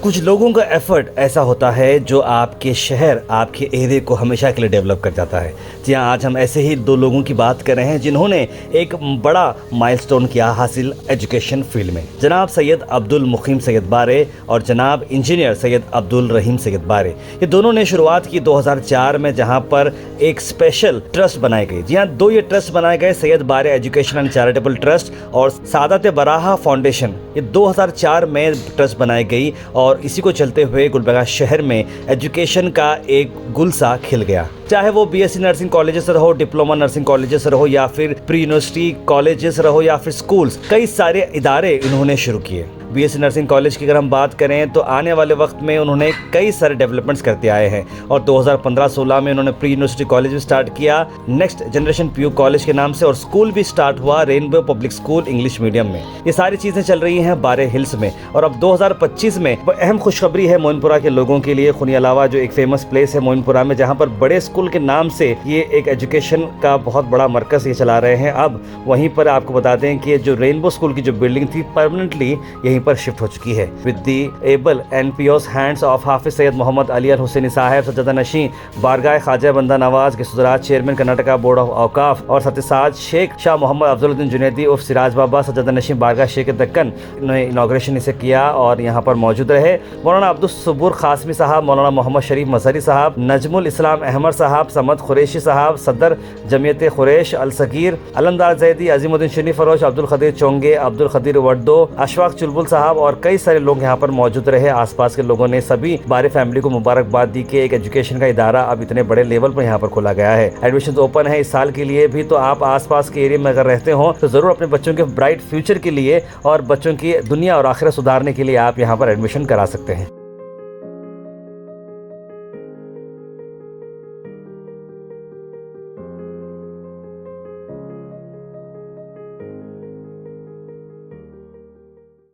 کچھ لوگوں کا ایفرٹ ایسا ہوتا ہے جو آپ کے شہر، آپ کے ایرے کو ہمیشہ کے لیے ڈیولپ کر جاتا ہے۔ جی ہاں، آج ہم ایسے ہی دو لوگوں کی بات کر رہے ہیں جنہوں نے ایک بڑا مائل سٹون کیا حاصل ایجوکیشن فیلڈ میں۔ جناب سید عبد المقیم سید بارے اور جناب انجینئر سید عبد الرحیم سید بارے، یہ دونوں نے شروعات کی 2004 میں، جہاں پر ایک اسپیشل ٹرسٹ بنائے گئے۔ جی ہاں، دو یہ ٹرسٹ بنائے گئے، سید بارے ایجوکیشن اینڈ چیریٹیبل ٹرسٹ اور سعادت براہا فاؤنڈیشن۔ یہ 2004 میں ٹرسٹ بنائی گئی اور اسی کو چلتے ہوئے گلبرگہ شہر میں ایجوکیشن کا ایک گل سا کھل گیا، چاہے وہ B S C nursing colleges رہو، ڈپلومہ نرسنگ کالجز رہو، یا پھر پری یونیورسٹی کالجز رہو، یا پھر سکولز، کئی سارے ادارے انہوں نے شروع کیے۔ B S C nursing college کی اگر ہم بات کریں تو آنے والے وقت میں انہوں نے کئی سارے ڈیولپمنٹس کرتے آئے ہیں، اور 2015-16 میں انہوں نے پری یونیورسٹی کالج بھی سٹارٹ کیا next generation P U college کے نام سے، اور سکول بھی سٹارٹ ہوا Rainbow public school English medium میں۔ یہ ساری چیزیں چل رہی ہیں بارے ہلز میں، اور اب 2025 میں اہم خوشخبری ہے موئن پورہ کے لوگوں کے لیے۔ خونی علاوہ جو ایک فیمس پلیس ہے موئن پورہ میں، جہاں پر بڑے اسکول کے نام سے یہ ایک ایجوکیشن کا بہت بڑا مرکز یہ چلا رہے ہیں، اب وہیں پر آپ کو بتا دیں کہ جو رینبو اسکول کی جو بلڈنگ تھی پرماننٹلی یہیں پر شفٹ ہو چکی ہے، with the able and pious hands of حافظ سید محمد علی الحسینی صاحب، سجادہ نشین بارگاہ خواجہ بندہ نواز کے صدرات چیئرمین کرناٹکا بورڈ آف اوقاف، اور ساتھ ساتھ شیخ شاہ محمد افضل الدین جنیدی عرف سراج بابا سجادہ نشین بارگاہ شیخ دکن نے انوگریشن اسے کیا اور یہاں پر موجود رہے۔ مولانا عبدالصبور قاسمی صاحب، مولانا محمد شریف مظہری صاحب، نجم الاسلام احمد صاحب، سمد قریشی صاحب، صدر جمعیت قریش الصغیر، علمدار زیدی، عظیم الدین شریف فروش، عبدالقدیر چونگے، عبدالقدیر وردو، اشفاق چلبل صاحب، اور کئی سارے لوگ یہاں پر موجود رہے۔ آس پاس کے لوگوں نے سبھی بارے فیملی کو مبارکباد دی کہ ایک ایجوکیشن کا ادارہ اب اتنے بڑے لیول پر یہاں پر کھولا گیا ہے۔ ایڈمیشنز اوپن ہے اس سال کے لیے بھی، تو آپ آس پاس کے ایریا میں اگر رہتے ہوں تو ضرور اپنے بچوں کے برائٹ فیوچر کے لیے اور بچوں کی دنیا اور آخرت سدھارنے کے لیے آپ یہاں پر ایڈمیشن کرا سکتے ہیں۔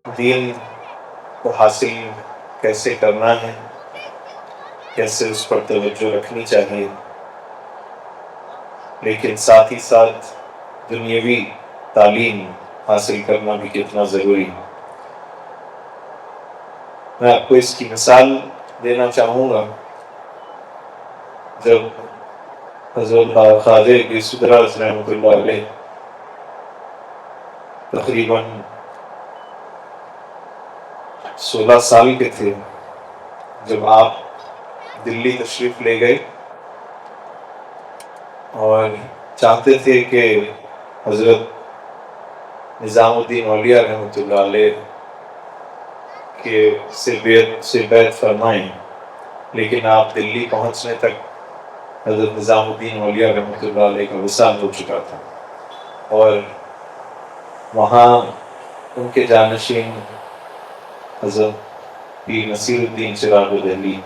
دین کو حاصل کیسے کرنا ہے، کیسے اس پر توجہ رکھنی چاہیے، لیکن ساتھ ہی ساتھ دنیاوی تعلیم حاصل کرنا بھی کتنا ضروری ہے۔ میں آپ کو اس کی مثال دینا چاہوں گا۔ جب حضرت خواجہ یوسف دراز رحمۃ اللہ علیہ تقریباً 16 سال کے تھے، جب آپ دلی تشریف لے گئے اور چاہتے تھے کہ حضرت نظام الدین اولیاء رحمۃ اللہ علیہ کے سے بیعت فرمائیں، لیکن آپ دلی پہنچنے تک حضرت نظام الدین اولیاء رحمۃ اللہ علیہ کا وصال ہو چکا تھا، اور وہاں ان کے جانشین حضرت پیر نصیر الدین چراغ دہلی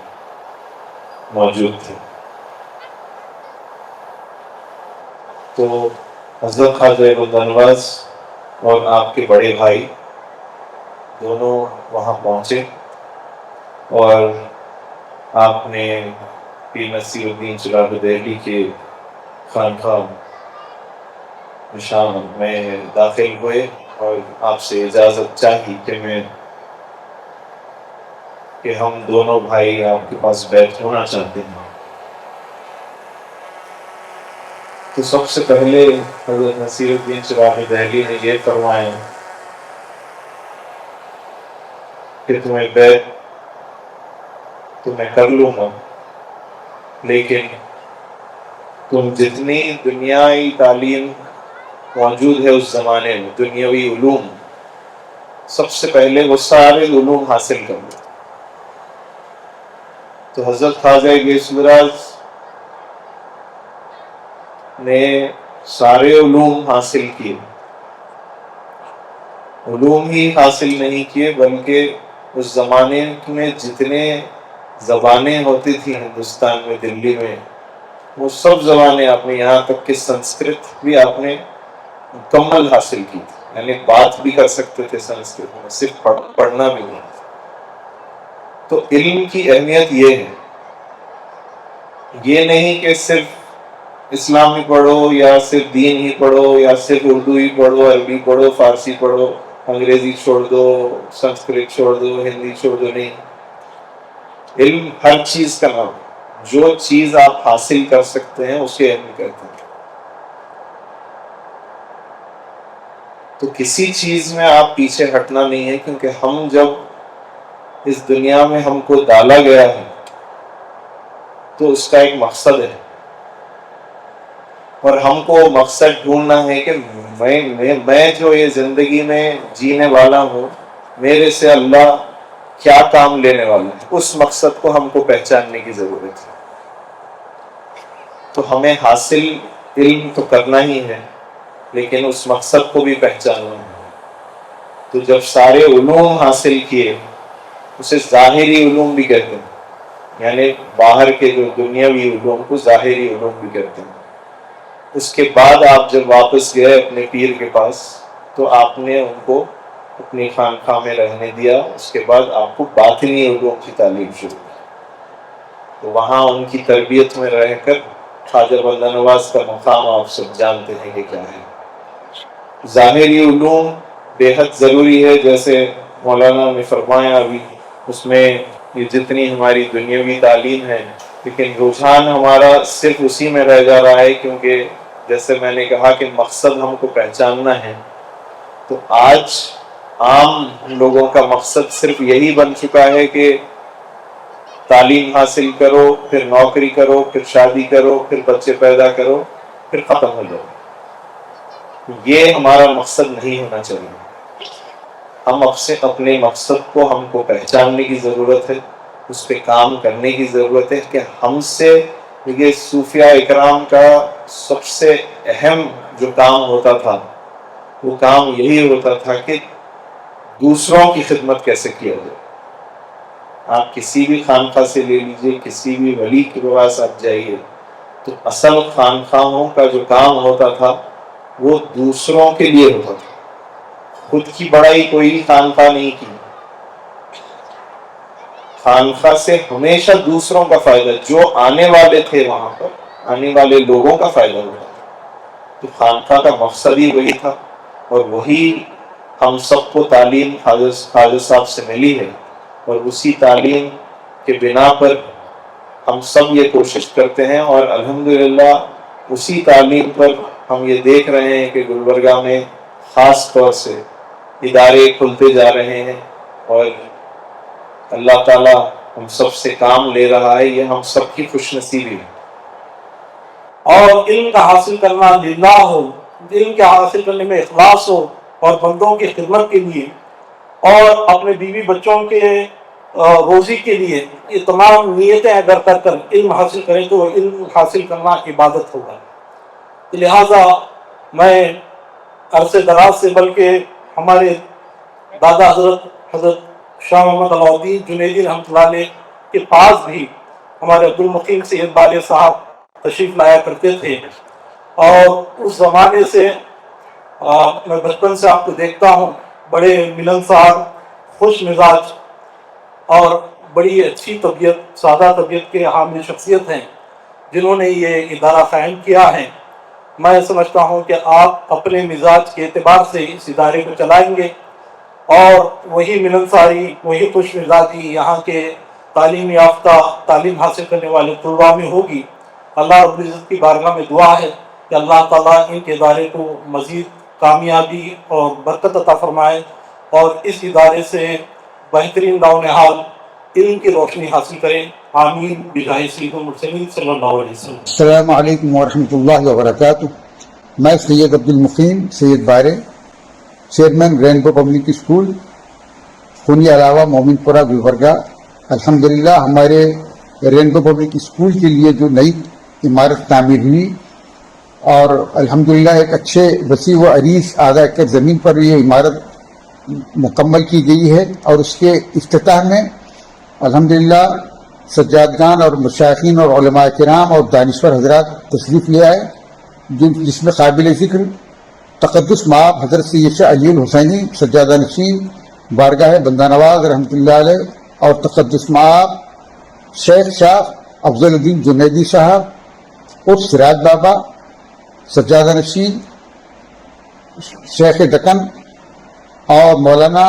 موجود تھے۔ تو حضرت خواجہ بندہ نواز اور آپ کے بڑے بھائی دونوں وہاں پہنچے، اور آپ نے پیر نصیر الدین چراغ دہلی کے خانقاہ شام میں داخل ہوئے اور آپ سے اجازت چاہی کہ ہم دونوں بھائی آپ کے پاس بیٹھ ہونا چاہتے ہیں۔ تو سب سے پہلے حضرت نصیر الدین چراغ دہلی نے یہ فرمایا کہ تمہیں بیعت تو میں کر لوں گا، لیکن تم جتنی دنیائی تعلیم موجود ہے اس زمانے میں، دنیاوی علوم، سب سے پہلے وہ سارے علوم حاصل کر لو۔ تو حضرت خواجہ یوسف دراز نے سارے علوم حاصل کیے، علوم ہی حاصل نہیں کیے بلکہ اس زمانے میں جتنے زبانیں ہوتی تھیں ہندوستان میں، دلی میں، وہ سب زبانیں آپ نے، یہاں تک کہ سنسکرت بھی آپ نے مکمل حاصل کی تھی، یعنی بات بھی کر سکتے تھے سنسکرت میں، صرف پڑھنا بھی نہیں۔ تو علم کی اہمیت یہ ہے، یہ نہیں کہ صرف اسلام ہی پڑھو یا صرف دین ہی پڑھو یا صرف اردو ہی پڑھو، عربی پڑھو، فارسی پڑھو، انگریزی چھوڑ دو، سنسکرت چھوڑ دو، ہندی چھوڑ دو، نہیں۔ علم ہر چیز کا نام ہے، جو چیز آپ حاصل کر سکتے ہیں اسے علم کہتے ہیں۔ تو کسی چیز میں آپ پیچھے ہٹنا نہیں ہے، کیونکہ ہم جب اس دنیا میں ہم کو ڈالا گیا ہے تو اس کا ایک مقصد ہے، اور ہم کو مقصد ڈھونڈنا ہے کہ میں جو یہ زندگی میں جینے والا ہوں، میرے سے اللہ کیا کام لینے والا ہے، اس مقصد کو ہم کو پہچاننے کی ضرورت ہے۔ تو ہمیں حاصل علم تو کرنا ہی ہے، لیکن اس مقصد کو بھی پہچاننا ہے۔ تو جب سارے علوم حاصل کیے، اسے ظاہری علوم بھی کہتے ہیں، یعنی باہر کے جو دنیاوی علوم کو ظاہری علوم بھی کہتے ہیں۔ اس کے بعد آپ جب واپس گئے اپنے پیر کے پاس، تو آپ نے ان کو اپنی خانقاہ میں رہنے دیا۔ اس کے بعد آپ کو باطنی علوم کی تعلیم شروع کی، تو وہاں ان کی تربیت میں رہ کر خواجہ بندہ نواز کا مقام آپ سب جانتے ہیں کہ کیا ہے۔ ظاہری علوم بے حد ضروری ہے، جیسے مولانا نے فرمایا ابھی، اس میں یہ جتنی ہماری دنیاوی تعلیم ہے، لیکن رجحان ہمارا صرف اسی میں رہ جا رہا ہے، کیونکہ جیسے میں نے کہا کہ مقصد ہم کو پہچاننا ہے۔ تو آج عام لوگوں کا مقصد صرف یہی بن چکا ہے کہ تعلیم حاصل کرو، پھر نوکری کرو، پھر شادی کرو، پھر بچے پیدا کرو، پھر ختم ہو جاؤ۔ یہ ہمارا مقصد نہیں ہونا چاہیے۔ ہم اپنے مقصد کو ہم کو پہچاننے کی ضرورت ہے، اس پہ کام کرنے کی ضرورت ہے کہ ہم سے یہ صوفیاء اکرام کا سب سے اہم جو کام ہوتا تھا، وہ کام یہی ہوتا تھا کہ دوسروں کی خدمت کیسے کیا جائے۔ آپ کسی بھی خانقاہ سے لے لیجئے، کسی بھی ولی کے پاس آپ جائیے، تو اصل خانقاہوں کا جو کام ہوتا تھا وہ دوسروں کے لیے ہوتا تھا، خود کی بڑائی کوئی خانقاہ نہیں کی۔ خانقاہ سے ہمیشہ دوسروں کا فائدہ، جو آنے والے تھے وہاں پر آنے والے لوگوں کا فائدہ ہوتا تھا۔ تو خانقاہ کا مقصد ہی وہی تھا، اور وہی ہم سب کو تعلیم خواجہ صاحب سے ملی ہے، اور اسی تعلیم کے بنا پر ہم سب یہ کوشش کرتے ہیں، اور الحمدللہ اسی تعلیم پر ہم یہ دیکھ رہے ہیں کہ گلبرگہ میں خاص طور سے ادارے کھلتے جا رہے ہیں، اور اللہ تعالیٰ ہم سب سے کام لے رہا ہے۔ یہ ہم سب کی خوش نصیبی ہے۔ اور علم کا حاصل کرنا للہ ہو، علم کے حاصل کرنے میں اخلاص ہو، اور بندوں کی خدمت کے لیے اور اپنے بیوی بچوں کے روزی کے لیے، یہ تمام نیتیں اگر کر کر علم حاصل کریں تو علم حاصل کرنا عبادت ہوگا۔ لہٰذا میں عرصے دراز سے، بلکہ ہمارے دادا حضرت شاہ محمد علاؤدین جنیدی رحمۃ اللہ علیہ کے پاس بھی ہمارے عبدالمقیم سید بالغ صاحب تشریف لایا کرتے تھے، اور اس زمانے سے میں بچپن سے آپ کو دیکھتا ہوں، بڑے ملنسار، خوش مزاج اور بڑی اچھی طبیعت، سادہ طبیعت کے حامل شخصیت ہیں، جنہوں نے یہ ادارہ قائم کیا ہے۔ میں سمجھتا ہوں کہ آپ اپنے مزاج کے اعتبار سے اس ادارے کو چلائیں گے، اور وہی ملنساری، وہی خوش مزاجی یہاں کے تعلیم یافتہ، تعلیم حاصل کرنے والے طلباء میں ہوگی۔ اللہ رب العزت کی بارگاہ میں دعا ہے کہ اللہ تعالیٰ ان کے ادارے کو مزید کامیابی اور برکت عطا فرمائے، اور اس ادارے سے بہترین داؤن حال علم کی روشنی حاصل کریں۔ آمین بجاہ سید المرسلین صلی اللہ علیہ وسلم۔ السلام علیکم ورحمۃ اللہ وبرکاتہ۔ میں سید عبدالمقیم سید بارے، چیئرمین رینبو پبلک اسکول خونی علاوہ مومن پورہ گلبرگہ۔ الحمدللہ ہمارے رینبو پبلک اسکول کے لیے جو نئی عمارت تعمیر ہوئی، اور الحمدللہ ایک اچھے وسیع و عریض آدھا ایکڑ زمین پر یہ عمارت مکمل کی گئی ہے، اور اس کے افتتاح میں الحمدللہ سجادگان اور مشائخین اور علماء کرام اور دانشور حضرات تشریف لے آئے، جس میں قابل ذکر تقدس مآب حضرت سید شاہ علی الحسینی سجادہ نشین بارگاہ بندہ نواز رحمۃ اللہ علیہ، اور تقدس مآب شیخ شاہ افضل الدین جنیدی صاحب اور سراج بابا سجادہ نشین شیخ دکن، اور مولانا